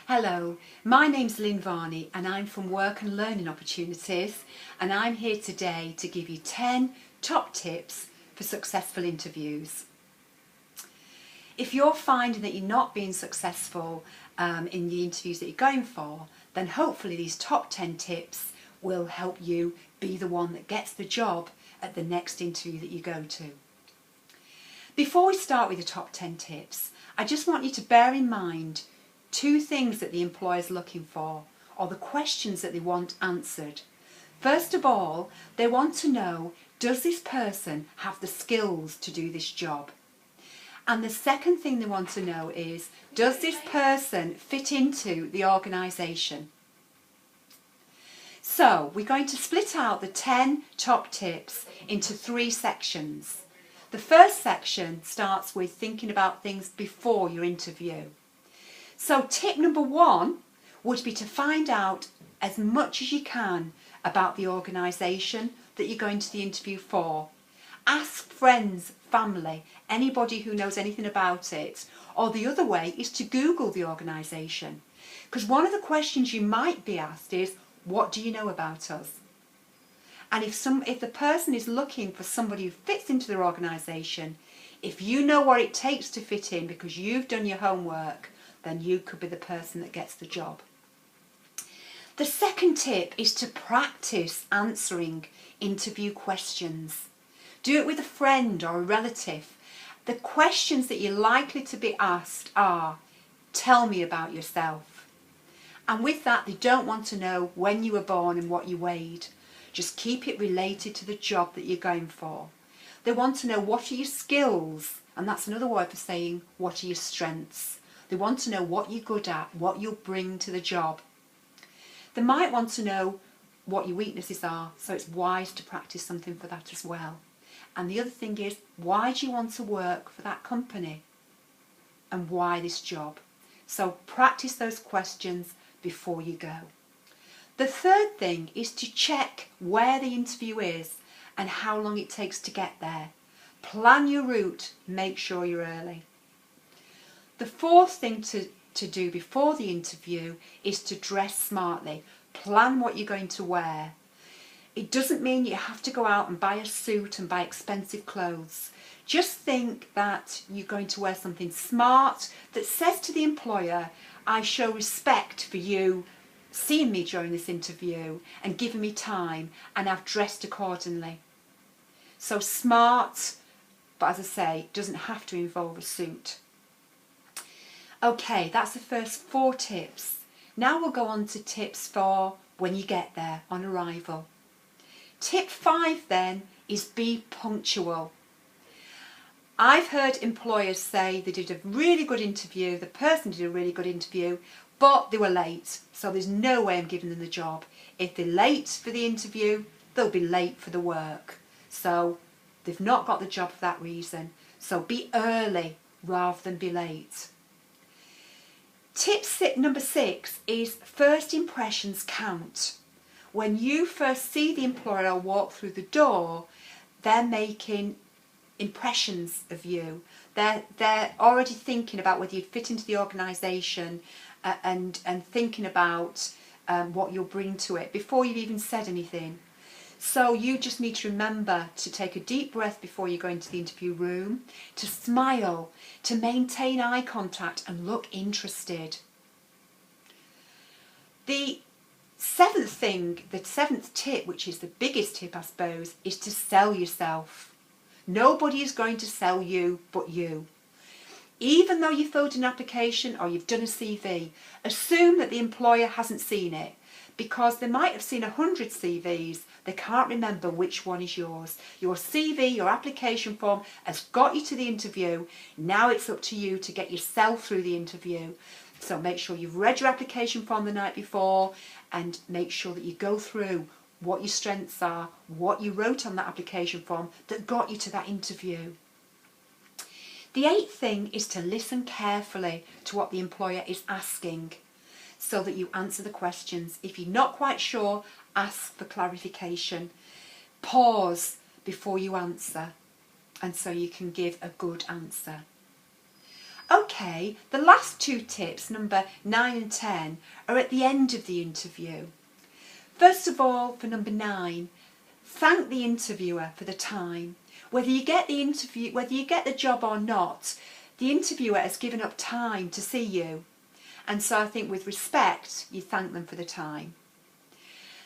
Hello, my name's Lynne Varney and I'm from Work and Learning Opportunities, and I'm here today to give you 10 top tips for successful interviews. If you're finding that you're not being successful in the interviews that you're going for, then hopefully these top 10 tips will help you be the one that gets the job at the next interview that you go to. Before we start with the top 10 tips, I just want you to bear in mind two things that the employer is looking for, or the questions that they want answered. First of all, they want to know, does this person have the skills to do this job? And the second thing they want to know is, does this person fit into the organisation? So we're going to split out the 10 top tips into 3 sections. The first section starts with thinking about things before your interview. So tip number 1 would be to find out as much as you can about the organisation that you're going to the interview for. Ask friends, family, anybody who knows anything about it. Or the other way is to Google the organisation. Because one of the questions you might be asked is, what do you know about us? And if the person is looking for somebody who fits into their organisation, if you know what it takes to fit in because you've done your homework, then you could be the person that gets the job. The second tip is to practice answering interview questions. Do it with a friend or a relative. The questions that you're likely to be asked are, tell me about yourself. And with that, they don't want to know when you were born and what you weighed. Just keep it related to the job that you're going for. They want to know, what are your skills? And that's another word for saying, what are your strengths? They want to know what you're good at, what you'll bring to the job. They might want to know what your weaknesses are, so it's wise to practice something for that as well. And the other thing is, why do you want to work for that company? And why this job? So practice those questions before you go. The third thing is to check where the interview is and how long it takes to get there. Plan your route, make sure you're early. The fourth thing to do before the interview is to dress smartly. Plan what you're going to wear. It doesn't mean you have to go out and buy a suit and buy expensive clothes. Just think that you're going to wear something smart that says to the employer, I show respect for you seeing me during this interview and giving me time, and I've dressed accordingly. So smart, but as I say, it doesn't have to involve a suit. Okay, that's the first 4 tips. Now we'll go on to tips for when you get there on arrival. Tip 5 then is be punctual. I've heard employers say they did a really good interview, the person did a really good interview, but they were late, so there's no way I'm giving them the job. If they're late for the interview, they'll be late for the work. So they've not got the job for that reason. So be early rather than be late. Tip number 6 is first impressions count. When you first see the employer walk through the door, they're making impressions of you. They're already thinking about whether you fit into the organisation and thinking about what you'll bring to it before you've even said anything. So you just need to remember to take a deep breath before you go into the interview room, to smile, to maintain eye contact and look interested. The 7th tip, which is the biggest tip I suppose, is to sell yourself. Nobody is going to sell you but you. Even though you filled an application or you've done a CV, assume that the employer hasn't seen it, because they might have seen 100 CVs, they can't remember which one is yours. Your CV, your application form has got you to the interview. Now it's up to you to get yourself through the interview. So make sure you've read your application form the night before and make sure that you go through what your strengths are, what you wrote on that application form that got you to that interview. The 8th thing is to listen carefully to what the employer is asking so that you answer the questions. If you're not quite sure, ask for clarification. Pause before you answer, and so you can give a good answer. Okay, the last two tips, number 9 and 10, are at the end of the interview. First of all, for number 9, thank the interviewer for the time. Whether you get the job or not, the interviewer has given up time to see you. And so I think with respect, you thank them for the time.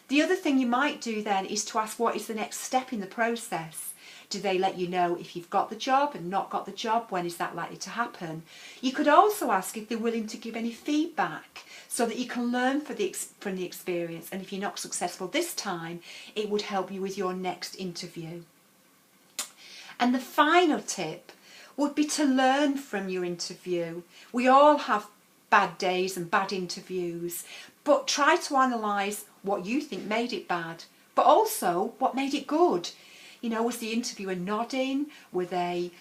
The other thing you might do then is to ask what is the next step in the process. Do they let you know if you've got the job and not got the job? When is that likely to happen? You could also ask if they're willing to give any feedback so that you can learn from the experience. And if you're not successful this time, it would help you with your next interview. And the final tip would be to learn from your interview. We all have bad days and bad interviews, but try to analyse what you think made it bad, but also what made it good. You know, was the interviewer nodding? Were they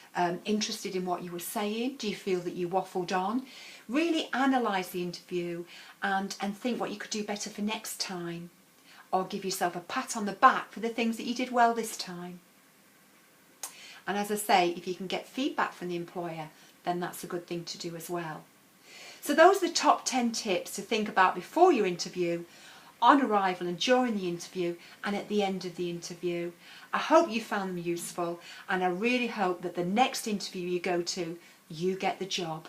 interested in what you were saying? Do you feel that you waffled on? Really analyse the interview and think what you could do better for next time, or give yourself a pat on the back for the things that you did well this time. And as I say, if you can get feedback from the employer, then that's a good thing to do as well. So those are the top 10 tips to think about before your interview, on arrival and during the interview, and at the end of the interview. I hope you found them useful, and I really hope that the next interview you go to, you get the job.